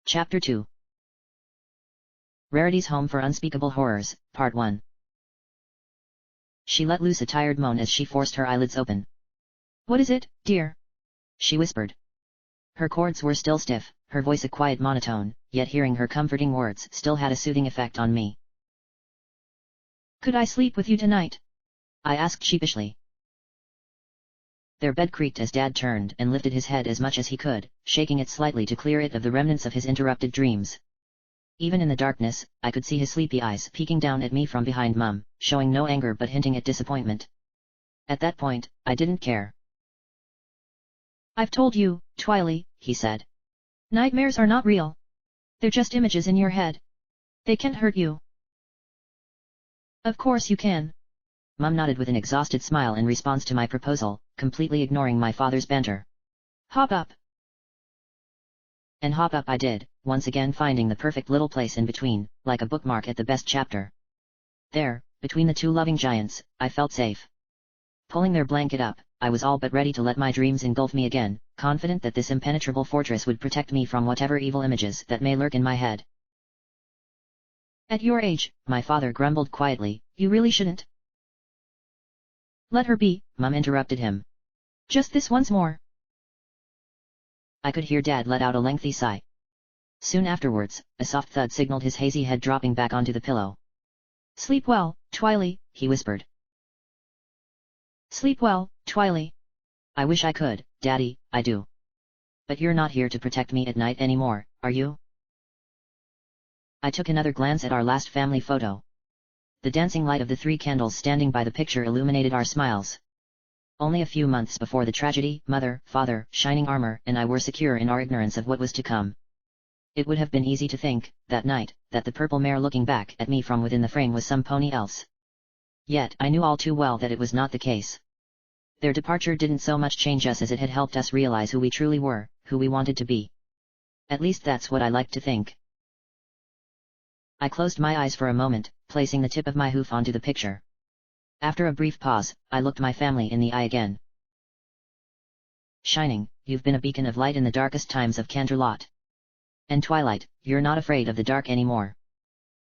Chapter 2 Rarity's Home for Unspeakable Horrors, Part 1. She let loose a tired moan as she forced her eyelids open. "What is it, dear?" she whispered. Her chords were still stiff, her voice a quiet monotone, yet hearing her comforting words still had a soothing effect on me. "Could I sleep with you tonight?" I asked sheepishly. Their bed creaked as Dad turned and lifted his head as much as he could, shaking it slightly to clear it of the remnants of his interrupted dreams. Even in the darkness, I could see his sleepy eyes peeking down at me from behind Mum, showing no anger but hinting at disappointment. At that point, I didn't care. "I've told you, Twilight," he said. "Nightmares are not real. They're just images in your head. They can't hurt you." "Of course you can." Mum nodded with an exhausted smile in response to my proposal, completely ignoring my father's banter. "Hop up." And hop up I did, once again finding the perfect little place in between, like a bookmark at the best chapter. There, between the two loving giants, I felt safe. Pulling their blanket up, I was all but ready to let my dreams engulf me again, confident that this impenetrable fortress would protect me from whatever evil images that may lurk in my head. "At your age," my father grumbled quietly, "you really shouldn't." "Let her be," Mum interrupted him. "Just this once more." I could hear Dad let out a lengthy sigh. Soon afterwards, a soft thud signaled his hazy head dropping back onto the pillow. "Sleep well, Twilight," he whispered. "Sleep well, Twilight." "I wish I could, Daddy, I do. But you're not here to protect me at night anymore, are you?" I took another glance at our last family photo. The dancing light of the 3 candles standing by the picture illuminated our smiles. Only a few months before the tragedy, Mother, Father, Shining Armor, and I were secure in our ignorance of what was to come. It would have been easy to think, that night, that the purple mare looking back at me from within the frame was some pony else. Yet I knew all too well that it was not the case. Their departure didn't so much change us as it had helped us realize who we truly were, who we wanted to be. At least that's what I like to think. I closed my eyes for a moment, placing the tip of my hoof onto the picture. After a brief pause, I looked my family in the eye again. "Shining, you've been a beacon of light in the darkest times of Canterlot. And Twilight, you're not afraid of the dark anymore.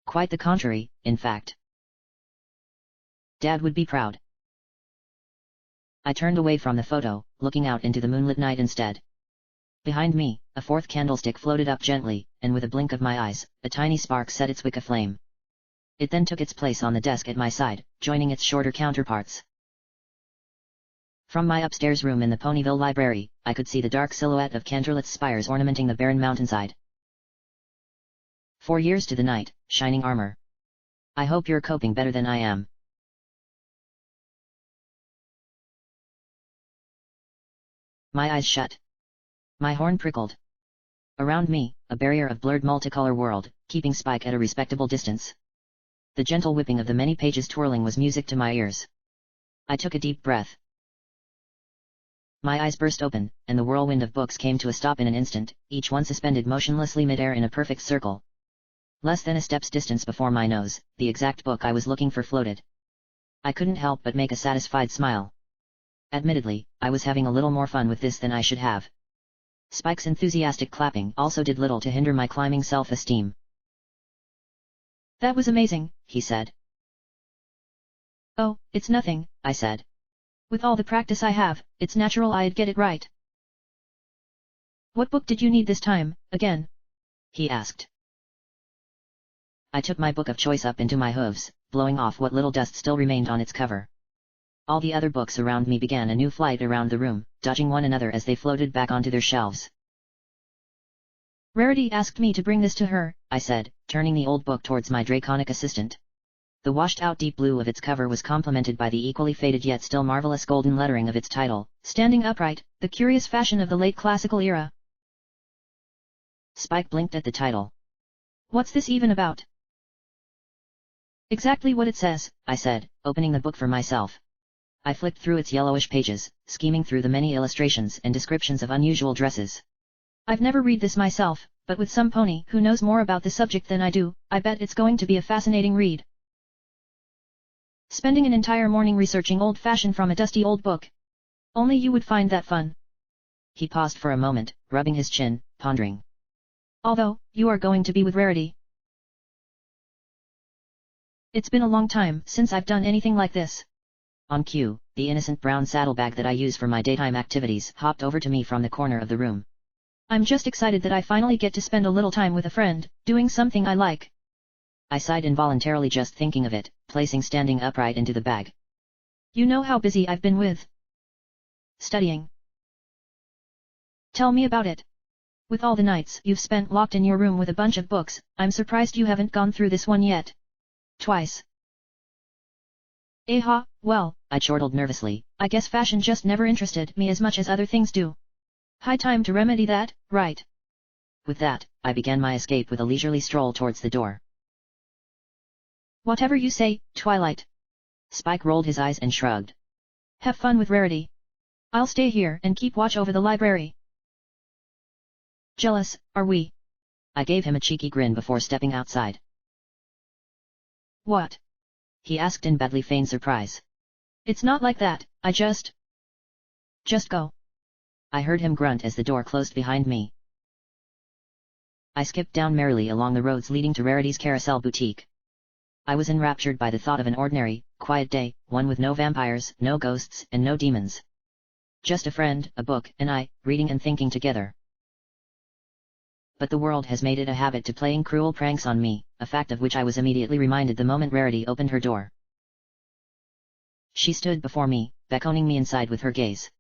Quite the contrary, in fact. Dad would be proud." I turned away from the photo, looking out into the moonlit night instead. Behind me, a 4th candlestick floated up gently, and with a blink of my eyes, a tiny spark set its wick aflame. It then took its place on the desk at my side, joining its shorter counterparts. From my upstairs room in the Ponyville Library, I could see the dark silhouette of Canterlot's spires ornamenting the barren mountainside. 4 years to the night, Shining Armor. I hope you're coping better than I am. My eyes shut. My horn prickled. Around me, a barrier of blurred multicolor world, keeping Spike at a respectable distance. The gentle whipping of the many pages twirling was music to my ears. I took a deep breath. My eyes burst open, and the whirlwind of books came to a stop in an instant, each one suspended motionlessly mid-air in a perfect circle. Less than a step's distance before my nose, the exact book I was looking for floated. I couldn't help but make a satisfied smile. Admittedly, I was having a little more fun with this than I should have. Spike's enthusiastic clapping also did little to hinder my climbing self-esteem. "That was amazing," he said. "Oh, it's nothing," I said. "With all the practice I have, it's natural I'd get it right." "What book did you need this time, again?" he asked. I took my book of choice up into my hooves, blowing off what little dust still remained on its cover. All the other books around me began a new flight around the room, dodging one another as they floated back onto their shelves. "Rarity asked me to bring this to her," I said, turning the old book towards my draconic assistant. The washed-out deep blue of its cover was complemented by the equally faded yet still marvelous golden lettering of its title, Standing Upright, the curious fashion of the late classical era. Spike blinked at the title. "What's this even about?" "Exactly what it says," I said, opening the book for myself. I flicked through its yellowish pages, skimming through the many illustrations and descriptions of unusual dresses. "I've never read this myself, but with some pony who knows more about the subject than I do, I bet it's going to be a fascinating read. Spending an entire morning researching old fashion from a dusty old book. Only you would find that fun." He paused for a moment, rubbing his chin, pondering. Although, you are going to be with Rarity. It's been a long time since I've done anything like this. On cue, the innocent brown saddlebag that I use for my daytime activities hopped over to me from the corner of the room. I'm just excited that I finally get to spend a little time with a friend, doing something I like. I sighed involuntarily just thinking of it, placing standing upright into the bag. You know how busy I've been with studying. Tell me about it. With all the nights you've spent locked in your room with a bunch of books, I'm surprised you haven't gone through this one yet. Twice. Well, I chortled nervously. I guess fashion just never interested me as much as other things do. High time to remedy that, right? With that, I began my escape with a leisurely stroll towards the door. Whatever you say, Twilight. Spike rolled his eyes and shrugged. Have fun with Rarity. I'll stay here and keep watch over the library. Jealous, are we? I gave him a cheeky grin before stepping outside. What? He asked in badly feigned surprise. It's not like that, I just go. I heard him grunt as the door closed behind me. I skipped down merrily along the roads leading to Rarity's Carousel Boutique. I was enraptured by the thought of an ordinary, quiet day, one with no vampires, no ghosts, and no demons. Just a friend, a book, and I, reading and thinking together. But the world has made it a habit to playing cruel pranks on me, a fact of which I was immediately reminded the moment Rarity opened her door. She stood before me, beckoning me inside with her gaze.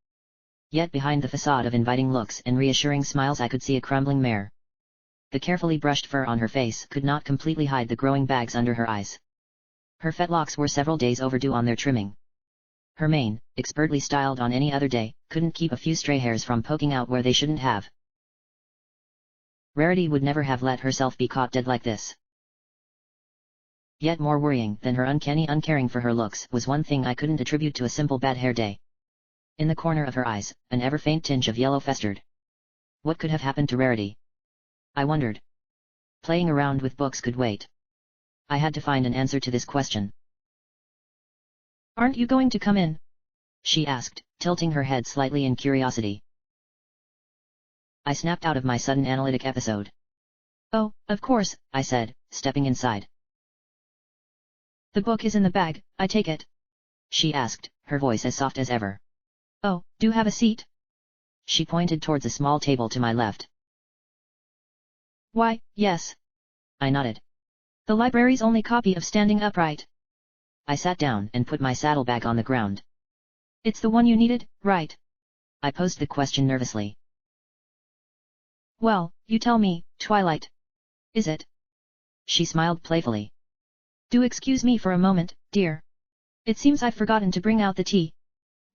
Yet behind the facade of inviting looks and reassuring smiles I could see a crumbling mare. The carefully brushed fur on her face could not completely hide the growing bags under her eyes. Her fetlocks were several days overdue on their trimming. Her mane, expertly styled on any other day, couldn't keep a few stray hairs from poking out where they shouldn't have. Rarity would never have let herself be caught dead like this. Yet more worrying than her uncanny uncaring for her looks was one thing I couldn't attribute to a simple bad hair day. In the corner of her eyes, an ever-faint tinge of yellow festered. What could have happened to Rarity? I wondered. Playing around with books could wait. I had to find an answer to this question. Aren't you going to come in? She asked, tilting her head slightly in curiosity. I snapped out of my sudden analytic episode. Oh, of course, I said, stepping inside. The book is in the bag, I take it? She asked, her voice as soft as ever. Oh, do have a seat? She pointed towards a small table to my left. Why, yes. I nodded. The library's only copy of Standing Upright. I sat down and put my saddlebag on the ground. It's the one you needed, right? I posed the question nervously. Well, you tell me, Twilight. Is it? She smiled playfully. Do excuse me for a moment, dear. It seems I've forgotten to bring out the tea.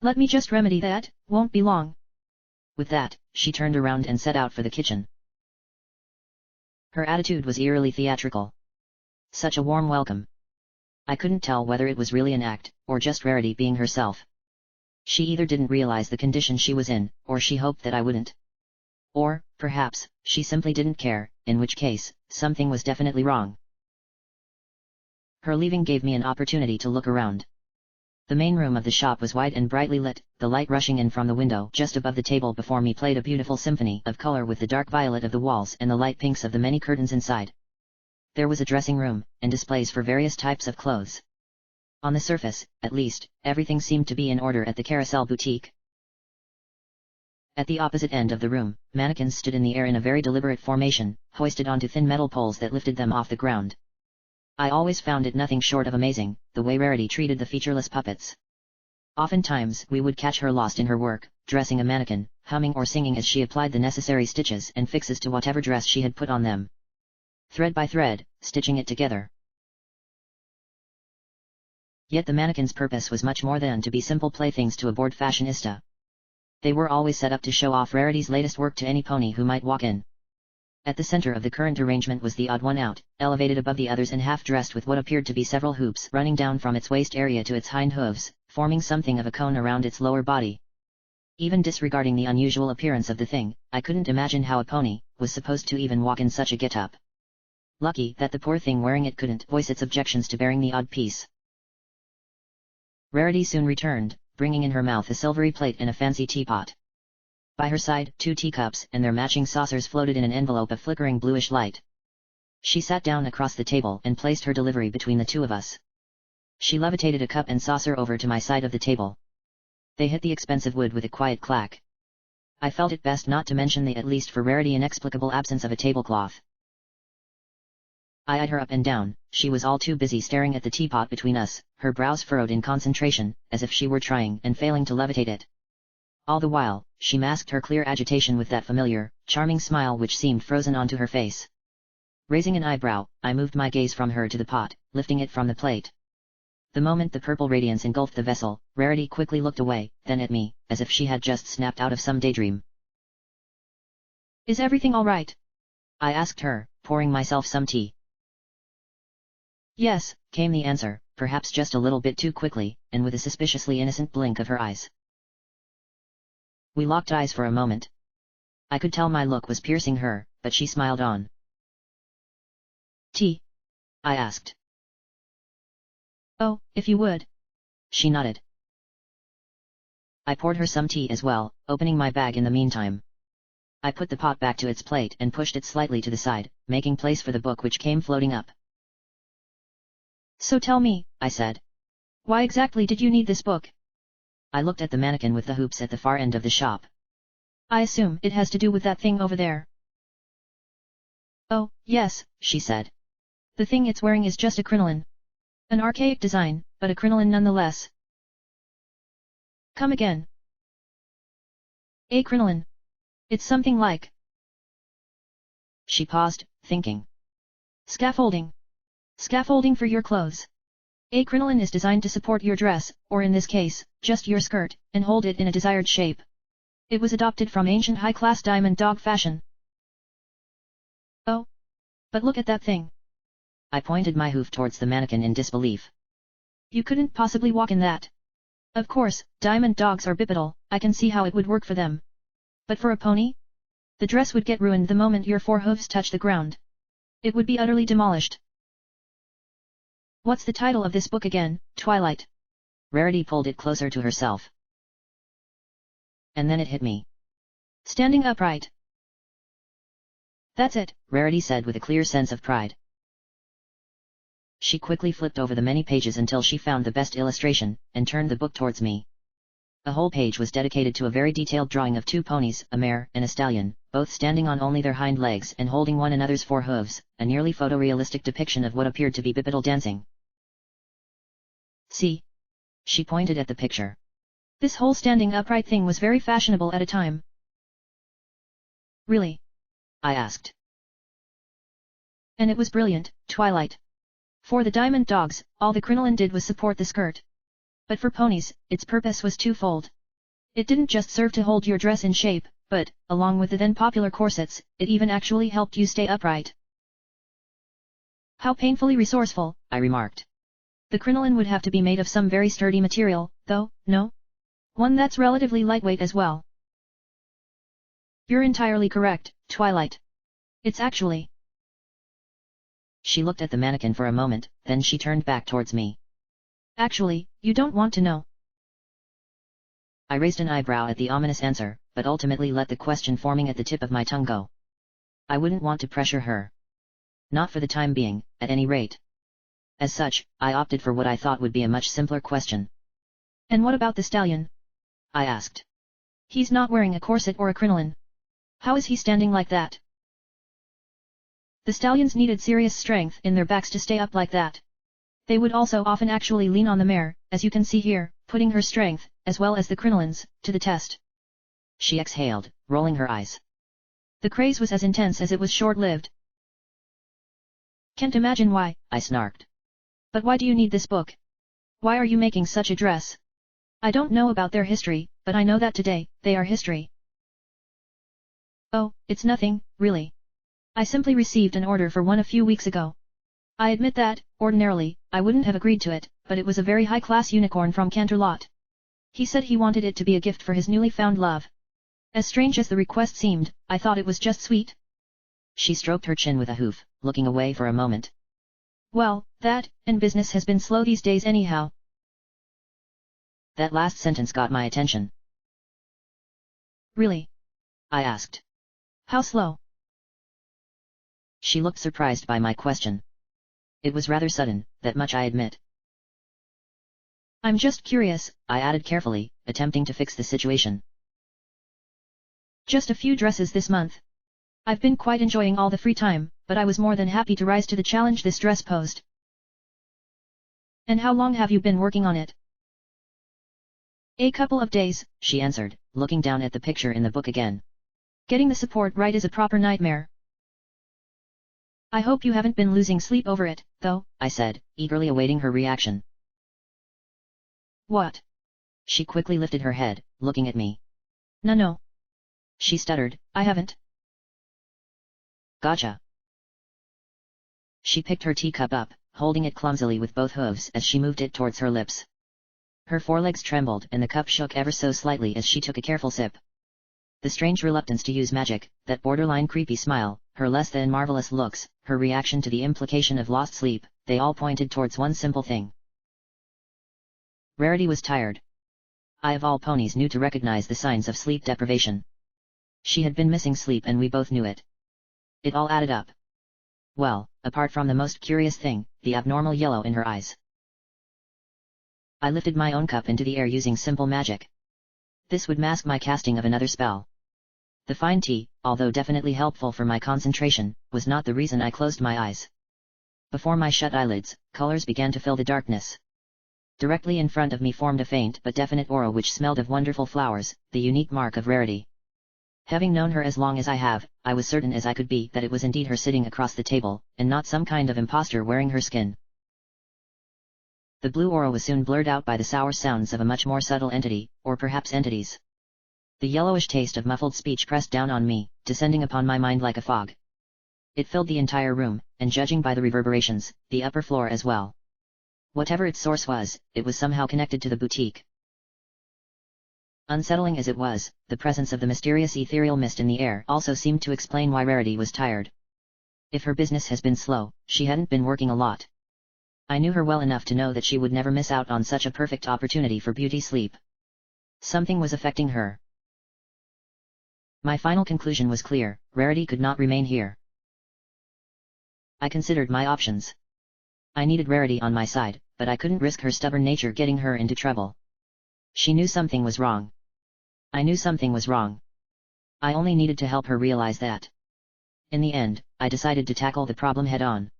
Let me just remedy that, won't be long. With that, she turned around and set out for the kitchen. Her attitude was eerily theatrical. Such a warm welcome. I couldn't tell whether it was really an act, or just Rarity being herself. She either didn't realize the condition she was in, or she hoped that I wouldn't. Or, perhaps, she simply didn't care, in which case, something was definitely wrong. Her leaving gave me an opportunity to look around. The main room of the shop was wide and brightly lit, the light rushing in from the window just above the table before me played a beautiful symphony of color with the dark violet of the walls and the light pinks of the many curtains inside. There was a dressing room, and displays for various types of clothes. On the surface, at least, everything seemed to be in order at the Carousel Boutique. At the opposite end of the room, mannequins stood in the air in a very deliberate formation, hoisted onto thin metal poles that lifted them off the ground. I always found it nothing short of amazing, the way Rarity treated the featureless puppets. Oftentimes we would catch her lost in her work, dressing a mannequin, humming or singing as she applied the necessary stitches and fixes to whatever dress she had put on them. Thread by thread, stitching it together. Yet the mannequin's purpose was much more than to be simple playthings to a bored fashionista. They were always set up to show off Rarity's latest work to any pony who might walk in. At the center of the current arrangement was the odd one out, elevated above the others and half-dressed with what appeared to be several hoops running down from its waist area to its hind hooves, forming something of a cone around its lower body. Even disregarding the unusual appearance of the thing, I couldn't imagine how a pony was supposed to even walk in such a get-up. Lucky that the poor thing wearing it couldn't voice its objections to bearing the odd piece. Rarity soon returned, bringing in her mouth a silvery plate and a fancy teapot. By her side, 2 teacups and their matching saucers floated in an envelope of flickering bluish light. She sat down across the table and placed her delivery between the two of us. She levitated a cup and saucer over to my side of the table. They hit the expensive wood with a quiet clack. I felt it best not to mention the at least for Rarity inexplicable absence of a tablecloth. I eyed her up and down. She was all too busy staring at the teapot between us, her brows furrowed in concentration, as if she were trying and failing to levitate it. All the while, she masked her clear agitation with that familiar, charming smile which seemed frozen onto her face. Raising an eyebrow, I moved my gaze from her to the pot, lifting it from the plate. The moment the purple radiance engulfed the vessel, Rarity quickly looked away, then at me, as if she had just snapped out of some daydream. Is everything all right? I asked her, pouring myself some tea. Yes, came the answer, perhaps just a little bit too quickly, and with a suspiciously innocent blink of her eyes. We locked eyes for a moment. I could tell my look was piercing her, but she smiled on. Tea? I asked. Oh, if you would. She nodded. I poured her some tea as well, opening my bag in the meantime. I put the pot back to its plate and pushed it slightly to the side, making place for the book which came floating up. So tell me, I said. Why exactly did you need this book? I looked at the mannequin with the hoops at the far end of the shop. I assume it has to do with that thing over there. Oh, yes, she said. The thing it's wearing is just a crinoline. An archaic design, but a crinoline nonetheless. Come again. A crinoline. It's something like... She paused, thinking. Scaffolding. Scaffolding for your clothes. A crinoline is designed to support your dress, or in this case, just your skirt, and hold it in a desired shape. It was adopted from ancient high-class diamond dog fashion. Oh. But look at that thing. I pointed my hoof towards the mannequin in disbelief. You couldn't possibly walk in that. Of course, diamond dogs are bipedal, I can see how it would work for them. But for a pony? The dress would get ruined the moment your 4 hooves touch the ground. It would be utterly demolished. What's the title of this book again, Twilight? Rarity pulled it closer to herself. And then it hit me. Standing upright. That's it, Rarity said with a clear sense of pride. She quickly flipped over the many pages until she found the best illustration, and turned the book towards me. A whole page was dedicated to a very detailed drawing of 2 ponies, a mare and a stallion, both standing on only their hind legs and holding one another's 4 hooves, a nearly photorealistic depiction of what appeared to be bipedal dancing. See? She pointed at the picture. This whole standing upright thing was very fashionable at a time. Really? I asked. And it was brilliant, Twilight. For the diamond dogs, all the crinoline did was support the skirt. But for ponies, its purpose was twofold. It didn't just serve to hold your dress in shape, but, along with the then popular corsets, it even actually helped you stay upright. How painfully resourceful, I remarked. The crinoline would have to be made of some very sturdy material, though, no? One that's relatively lightweight as well. You're entirely correct, Twilight. It's actually... She looked at the mannequin for a moment, then she turned back towards me. Actually, you don't want to know. I raised an eyebrow at the ominous answer, but ultimately let the question forming at the tip of my tongue go. I wouldn't want to pressure her. Not for the time being, at any rate. As such, I opted for what I thought would be a much simpler question. And what about the stallion? I asked. He's not wearing a corset or a crinoline. How is he standing like that? The stallions needed serious strength in their backs to stay up like that. They would also often actually lean on the mare, as you can see here, putting her strength, as well as the crinolines, to the test. She exhaled, rolling her eyes. The craze was as intense as it was short-lived. Can't imagine why, I snarked. But why do you need this book? Why are you making such a dress? I don't know about their history, but I know that today, they are history. Oh, it's nothing, really. I simply received an order for one a few weeks ago. I admit that, ordinarily, I wouldn't have agreed to it, but it was a very high-class unicorn from Canterlot. He said he wanted it to be a gift for his newly found love. As strange as the request seemed, I thought it was just sweet. She stroked her chin with a hoof, looking away for a moment. Well, that, and business has been slow these days anyhow. That last sentence got my attention. Really? I asked. How slow? She looked surprised by my question. It was rather sudden, that much I admit. I'm just curious, I added carefully, attempting to fix the situation. Just a few dresses this month. I've been quite enjoying all the free time, but I was more than happy to rise to the challenge this dress posed. And how long have you been working on it? A couple of days, she answered, looking down at the picture in the book again. Getting the support right is a proper nightmare. I hope you haven't been losing sleep over it, though, I said, eagerly awaiting her reaction. What? She quickly lifted her head, looking at me. No. She stuttered. I haven't. Gotcha. She picked her teacup up, holding it clumsily with both hooves as she moved it towards her lips. Her forelegs trembled and the cup shook ever so slightly as she took a careful sip. The strange reluctance to use magic, that borderline creepy smile, her less than marvelous looks, her reaction to the implication of lost sleep, they all pointed towards one simple thing. Rarity was tired. I of all ponies knew to recognize the signs of sleep deprivation. She had been missing sleep and we both knew it. It all added up. Well, apart from the most curious thing, the abnormal yellow in her eyes. I lifted my own cup into the air using simple magic. This would mask my casting of another spell. The fine tea, although definitely helpful for my concentration, was not the reason I closed my eyes. Before my shut eyelids, colors began to fill the darkness. Directly in front of me formed a faint but definite aura which smelled of wonderful flowers, the unique mark of Rarity. Having known her as long as I have, I was certain as I could be that it was indeed her sitting across the table, and not some kind of impostor wearing her skin. The blue aura was soon blurred out by the sour sounds of a much more subtle entity, or perhaps entities. The yellowish taste of muffled speech pressed down on me, descending upon my mind like a fog. It filled the entire room, and judging by the reverberations, the upper floor as well. Whatever its source was, it was somehow connected to the boutique. Unsettling as it was, the presence of the mysterious ethereal mist in the air also seemed to explain why Rarity was tired. If her business has been slow, she hadn't been working a lot. I knew her well enough to know that she would never miss out on such a perfect opportunity for beauty sleep. Something was affecting her. My final conclusion was clear: Rarity could not remain here. I considered my options. I needed Rarity on my side, but I couldn't risk her stubborn nature getting her into trouble. She knew something was wrong. I knew something was wrong. I only needed to help her realize that. In the end, I decided to tackle the problem head-on.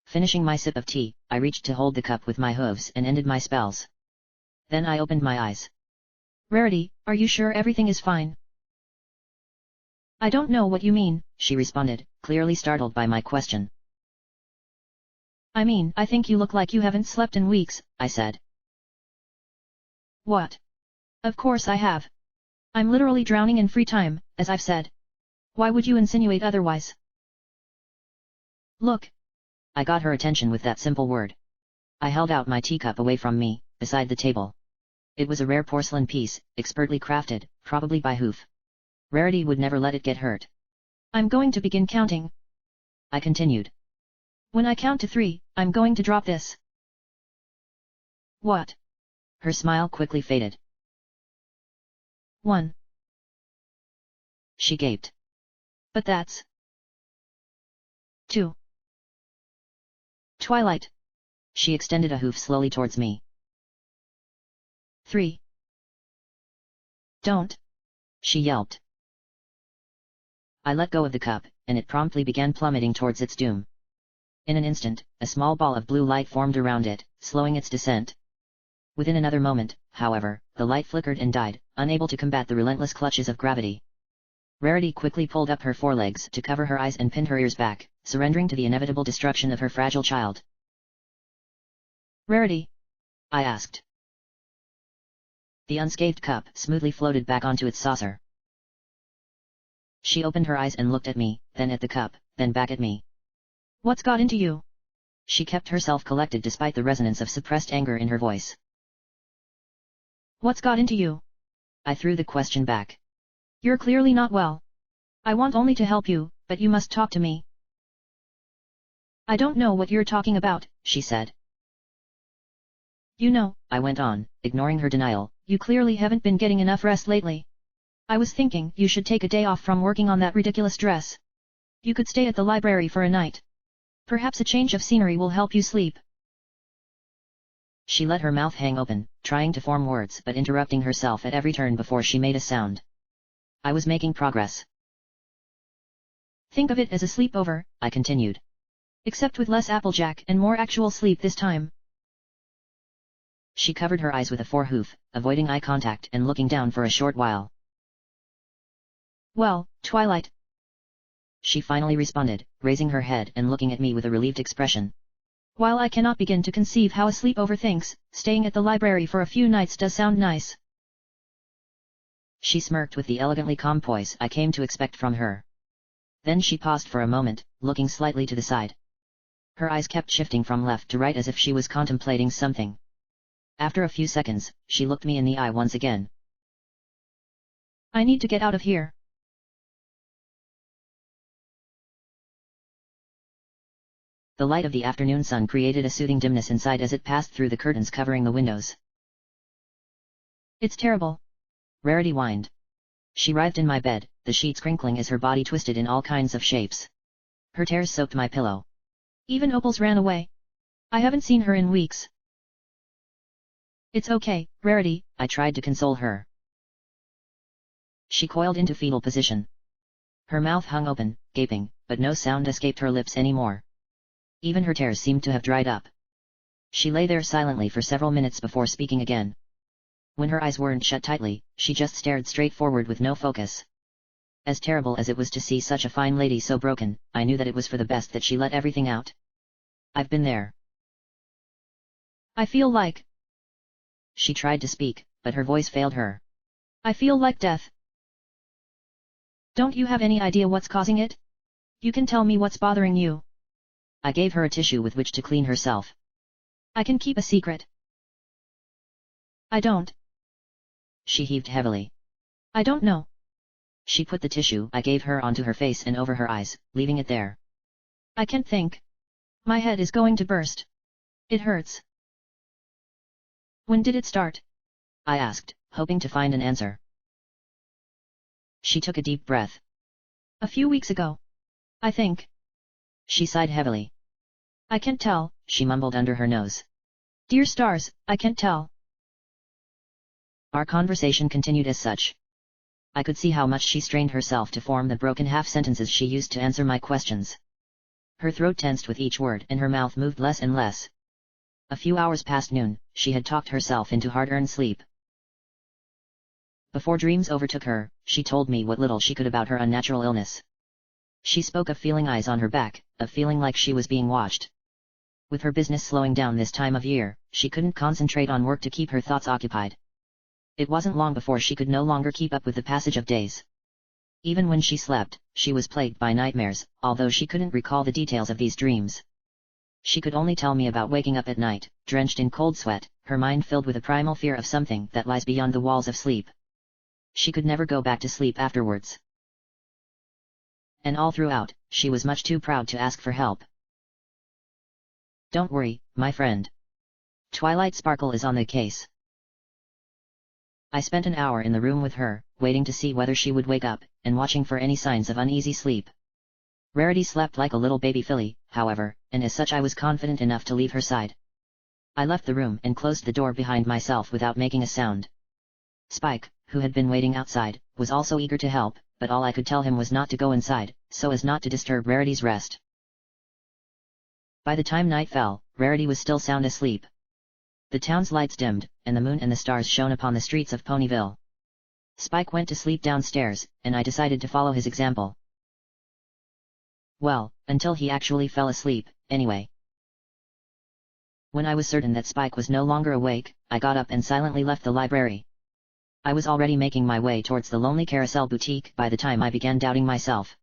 Finishing my sip of tea, I reached to hold the cup with my hooves and ended my spells. Then I opened my eyes. Rarity, are you sure everything is fine? I don't know what you mean, she responded, clearly startled by my question. I mean, I think you look like you haven't slept in weeks, I said. What? Of course I have. I'm literally drowning in free time, as I've said. Why would you insinuate otherwise? Look. I got her attention with that simple word. I held out my teacup away from me, beside the table. It was a rare porcelain piece, expertly crafted, probably by Hoof. Rarity would never let it get hurt. I'm going to begin counting. I continued. When I count to 3, I'm going to drop this. What? Her smile quickly faded. 1. She gaped. But that's 2. Twilight. She extended a hoof slowly towards me. 3. Don't. She yelped. I let go of the cup, and it promptly began plummeting towards its doom. In an instant, a small ball of blue light formed around it, slowing its descent. Within another moment, however, the light flickered and died, unable to combat the relentless clutches of gravity. Rarity quickly pulled up her forelegs to cover her eyes and pinned her ears back, surrendering to the inevitable destruction of her fragile child. Rarity? I asked. The unscathed cup smoothly floated back onto its saucer. She opened her eyes and looked at me, then at the cup, then back at me. What's got into you? She kept herself collected despite the resonance of suppressed anger in her voice. What's got into you? I threw the question back. You're clearly not well. I want only to help you, but you must talk to me. I don't know what you're talking about, she said. You know, I went on, ignoring her denial, you clearly haven't been getting enough rest lately. I was thinking you should take a day off from working on that ridiculous dress. You could stay at the library for a night. Perhaps a change of scenery will help you sleep. She let her mouth hang open, trying to form words but interrupting herself at every turn before she made a sound. I was making progress. Think of it as a sleepover, I continued. Except with less Applejack and more actual sleep this time. She covered her eyes with a forehoof, avoiding eye contact and looking down for a short while. Well, Twilight. She finally responded, raising her head and looking at me with a relieved expression. While I cannot begin to conceive how a sleepover thinks, staying at the library for a few nights does sound nice. She smirked with the elegantly calm poise I came to expect from her. Then she paused for a moment, looking slightly to the side. Her eyes kept shifting from left to right as if she was contemplating something. After a few seconds, she looked me in the eye once again. I need to get out of here. The light of the afternoon sun created a soothing dimness inside as it passed through the curtains covering the windows. It's terrible. Rarity whined. She writhed in my bed, the sheets crinkling as her body twisted in all kinds of shapes. Her tears soaked my pillow. Even Opals ran away. I haven't seen her in weeks. It's okay, Rarity, I tried to console her. She coiled into fetal position. Her mouth hung open, gaping, but no sound escaped her lips anymore. Even her tears seemed to have dried up. She lay there silently for several minutes before speaking again. When her eyes weren't shut tightly, she just stared straight forward with no focus. As terrible as it was to see such a fine lady so broken, I knew that it was for the best that she let everything out. I've been there. I feel like... She tried to speak, but her voice failed her. I feel like death. Don't you have any idea what's causing it? You can tell me what's bothering you. I gave her a tissue with which to clean herself. I can keep a secret. I don't. She heaved heavily. I don't know. She put the tissue I gave her onto her face and over her eyes, leaving it there. I can't think. My head is going to burst. It hurts. When did it start? I asked, hoping to find an answer. She took a deep breath. A few weeks ago. I think. She sighed heavily. I can't tell, she mumbled under her nose. Dear stars, I can't tell. Our conversation continued as such. I could see how much she strained herself to form the broken half-sentences she used to answer my questions. Her throat tensed with each word and her mouth moved less and less. A few hours past noon, she had talked herself into hard-earned sleep. Before dreams overtook her, she told me what little she could about her unnatural illness. She spoke of feeling eyes on her back, of feeling like she was being watched. With her business slowing down this time of year, she couldn't concentrate on work to keep her thoughts occupied. It wasn't long before she could no longer keep up with the passage of days. Even when she slept, she was plagued by nightmares, although she couldn't recall the details of these dreams. She could only tell me about waking up at night, drenched in cold sweat, her mind filled with a primal fear of something that lies beyond the walls of sleep. She could never go back to sleep afterwards. And all throughout, she was much too proud to ask for help. Don't worry, my friend. Twilight Sparkle is on the case. I spent an hour in the room with her, waiting to see whether she would wake up, and watching for any signs of uneasy sleep. Rarity slept like a little baby filly, however, and as such I was confident enough to leave her side. I left the room and closed the door behind myself without making a sound. Spike, who had been waiting outside, was also eager to help, but all I could tell him was not to go inside, so as not to disturb Rarity's rest. By the time night fell, Rarity was still sound asleep. The town's lights dimmed, and the moon and the stars shone upon the streets of Ponyville. Spike went to sleep downstairs, and I decided to follow his example. Well, until he actually fell asleep, anyway. When I was certain that Spike was no longer awake, I got up and silently left the library. I was already making my way towards the lonely carousel boutique by the time I began doubting myself.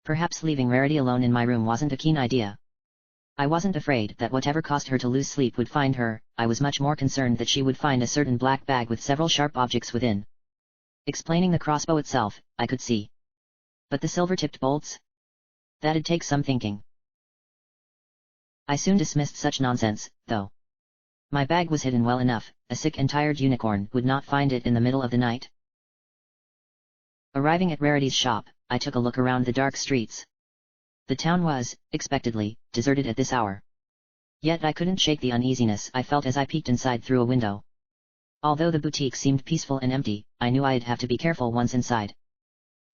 Perhaps leaving Rarity alone in my room wasn't a keen idea. I wasn't afraid that whatever caused her to lose sleep would find her, I was much more concerned that she would find a certain black bag with several sharp objects within. Explaining the crossbow itself, I could see. But the silver-tipped bolts? That'd take some thinking. I soon dismissed such nonsense, though. My bag was hidden well enough, a sick and tired unicorn would not find it in the middle of the night. Arriving at Rarity's shop, I took a look around the dark streets. The town was, expectedly, deserted at this hour. Yet I couldn't shake the uneasiness I felt as I peeked inside through a window. Although the boutique seemed peaceful and empty, I knew I'd have to be careful once inside.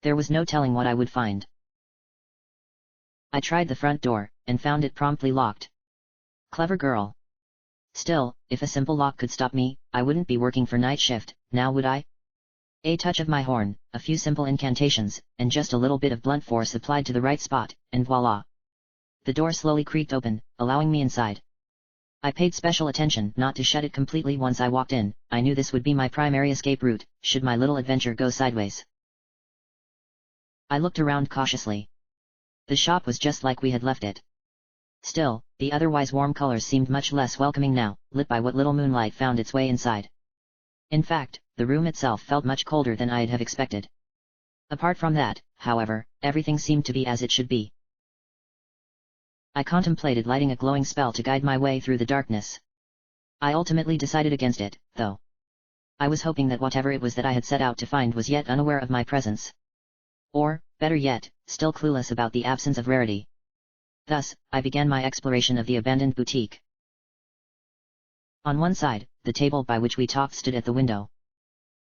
There was no telling what I would find. I tried the front door, and found it promptly locked. Clever girl. Still, if a simple lock could stop me, I wouldn't be working for night shift, now would I? A touch of my horn, a few simple incantations, and just a little bit of blunt force applied to the right spot, and voila! The door slowly creaked open, allowing me inside. I paid special attention not to shut it completely once I walked in. I knew this would be my primary escape route, should my little adventure go sideways. I looked around cautiously. The shop was just like we had left it. Still, the otherwise warm colors seemed much less welcoming now, lit by what little moonlight found its way inside. In fact, the room itself felt much colder than I'd have expected. Apart from that, however, everything seemed to be as it should be. I contemplated lighting a glowing spell to guide my way through the darkness. I ultimately decided against it, though. I was hoping that whatever it was that I had set out to find was yet unaware of my presence. Or, better yet, still clueless about the absence of Rarity. Thus, I began my exploration of the abandoned boutique. On one side, the table by which we talked stood at the window.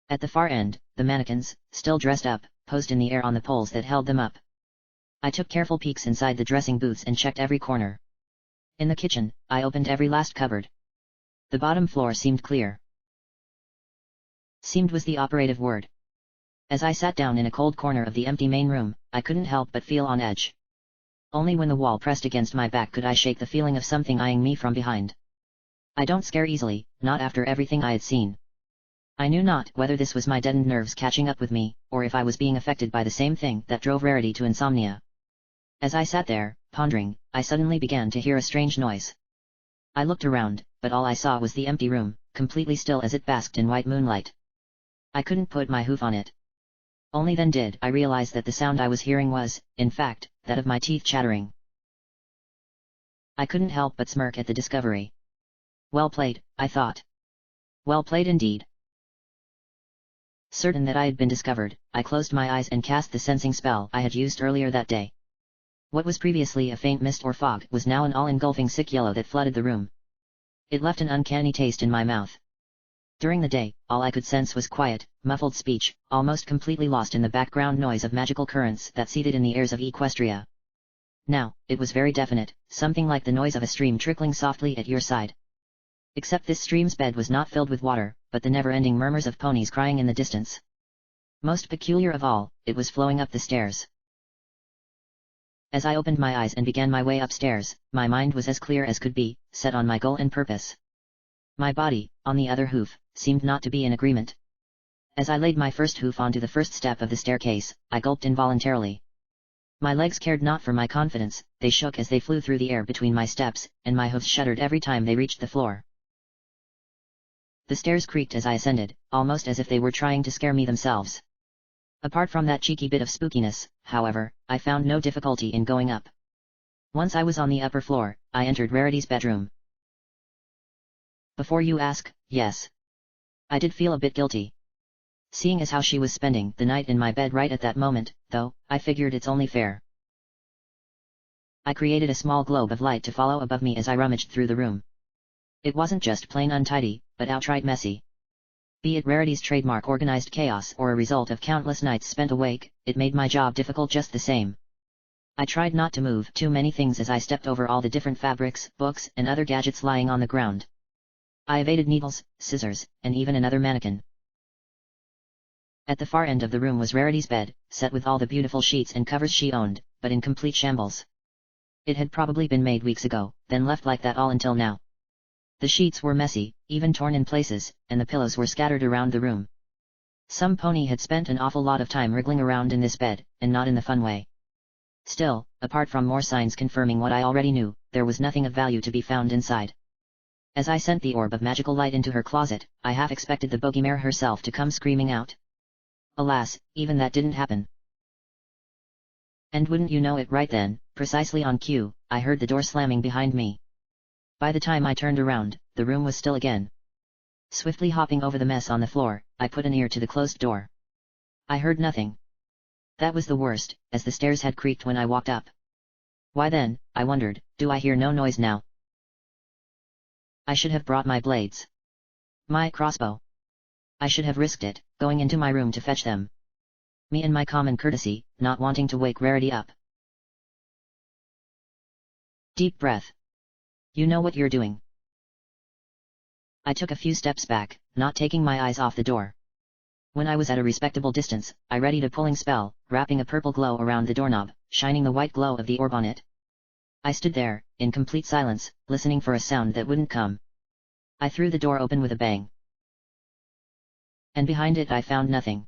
At the far end, the mannequins, still dressed up, posed in the air on the poles that held them up. I took careful peeks inside the dressing booths and checked every corner. In the kitchen, I opened every last cupboard. The bottom floor seemed clear. Seemed was the operative word. As I sat down in a cold corner of the empty main room, I couldn't help but feel on edge. Only when the wall pressed against my back could I shake the feeling of something eyeing me from behind. I don't scare easily, not after everything I had seen. I knew not whether this was my deadened nerves catching up with me, or if I was being affected by the same thing that drove Rarity to insomnia. As I sat there, pondering, I suddenly began to hear a strange noise. I looked around, but all I saw was the empty room, completely still as it basked in white moonlight. I couldn't put my hoof on it. Only then did I realize that the sound I was hearing was, in fact, that of my teeth chattering. I couldn't help but smirk at the discovery. Well played, I thought. Well played indeed. Certain that I had been discovered, I closed my eyes and cast the sensing spell I had used earlier that day. What was previously a faint mist or fog was now an all-engulfing sick yellow that flooded the room. It left an uncanny taste in my mouth. During the day, all I could sense was quiet, muffled speech, almost completely lost in the background noise of magical currents that seethed in the airs of Equestria. Now, it was very definite, something like the noise of a stream trickling softly at your side. Except this stream's bed was not filled with water, but the never-ending murmurs of ponies crying in the distance. Most peculiar of all, it was flowing up the stairs. As I opened my eyes and began my way upstairs, my mind was as clear as could be, set on my goal and purpose. My body, on the other hoof, seemed not to be in agreement. As I laid my first hoof onto the first step of the staircase, I gulped involuntarily. My legs cared not for my confidence, they shook as they flew through the air between my steps, and my hoofs shuddered every time they reached the floor. The stairs creaked as I ascended, almost as if they were trying to scare me themselves. Apart from that cheeky bit of spookiness, however, I found no difficulty in going up. Once I was on the upper floor, I entered Rarity's bedroom. Before you ask, yes. I did feel a bit guilty. Seeing as how she was spending the night in my bed right at that moment, though, I figured it's only fair. I created a small globe of light to follow above me as I rummaged through the room. It wasn't just plain untidy, but outright messy. Be it Rarity's trademark organized chaos or a result of countless nights spent awake, it made my job difficult just the same. I tried not to move too many things as I stepped over all the different fabrics, books, and other gadgets lying on the ground. I evaded needles, scissors, and even another mannequin. At the far end of the room was Rarity's bed, set with all the beautiful sheets and covers she owned, but in complete shambles. It had probably been made weeks ago, then left like that all until now. The sheets were messy, even torn in places, and the pillows were scattered around the room. Some pony had spent an awful lot of time wriggling around in this bed, and not in the fun way. Still, apart from more signs confirming what I already knew, there was nothing of value to be found inside. As I sent the orb of magical light into her closet, I half expected the boogymare herself to come screaming out. Alas, even that didn't happen. And wouldn't you know it right then, precisely on cue, I heard the door slamming behind me. By the time I turned around, the room was still again. Swiftly hopping over the mess on the floor, I put an ear to the closed door. I heard nothing. That was the worst, as the stairs had creaked when I walked up. Why then, I wondered, do I hear no noise now? I should have brought my blades. My crossbow. I should have risked it, going into my room to fetch them. Me and my common courtesy, not wanting to wake Rarity up. Deep breath. You know what you're doing. I took a few steps back, not taking my eyes off the door. When I was at a respectable distance, I readied a pulling spell, wrapping a purple glow around the doorknob, shining the white glow of the orb on it. I stood there, in complete silence, listening for a sound that wouldn't come. I threw the door open with a bang. And behind it I found nothing.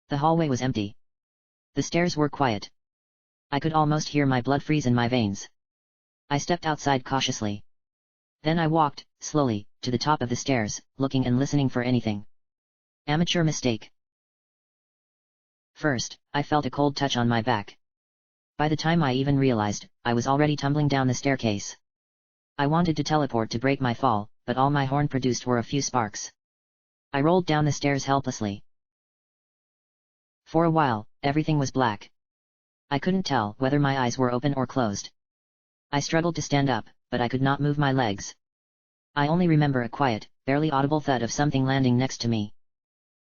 The hallway was empty. The stairs were quiet. I could almost hear my blood freeze in my veins. I stepped outside cautiously. Then I walked, slowly, to the top of the stairs, looking and listening for anything. Amateur mistake. First, I felt a cold touch on my back. By the time I even realized, I was already tumbling down the staircase. I wanted to teleport to break my fall, but all my horn produced were a few sparks. I rolled down the stairs helplessly. For a while, everything was black. I couldn't tell whether my eyes were open or closed. I struggled to stand up, but I could not move my legs. I only remember a quiet, barely audible thud of something landing next to me.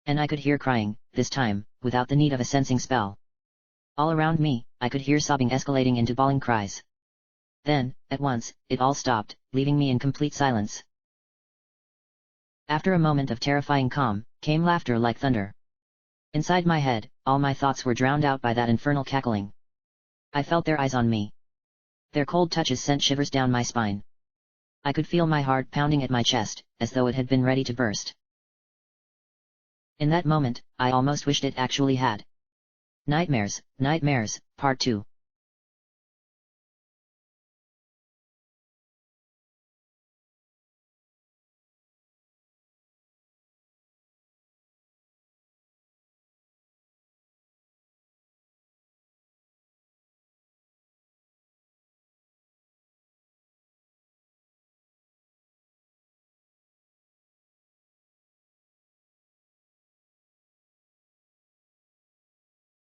And I could hear crying, this time, without the need of a sensing spell. All around me, I could hear sobbing escalating into bawling cries. Then, at once, it all stopped, leaving me in complete silence. After a moment of terrifying calm, came laughter like thunder. Inside my head, all my thoughts were drowned out by that infernal cackling. I felt their eyes on me. Their cold touches sent shivers down my spine. I could feel my heart pounding at my chest, as though it had been ready to burst. In that moment, I almost wished it actually had. Nightmares, Nightmares, Part 2.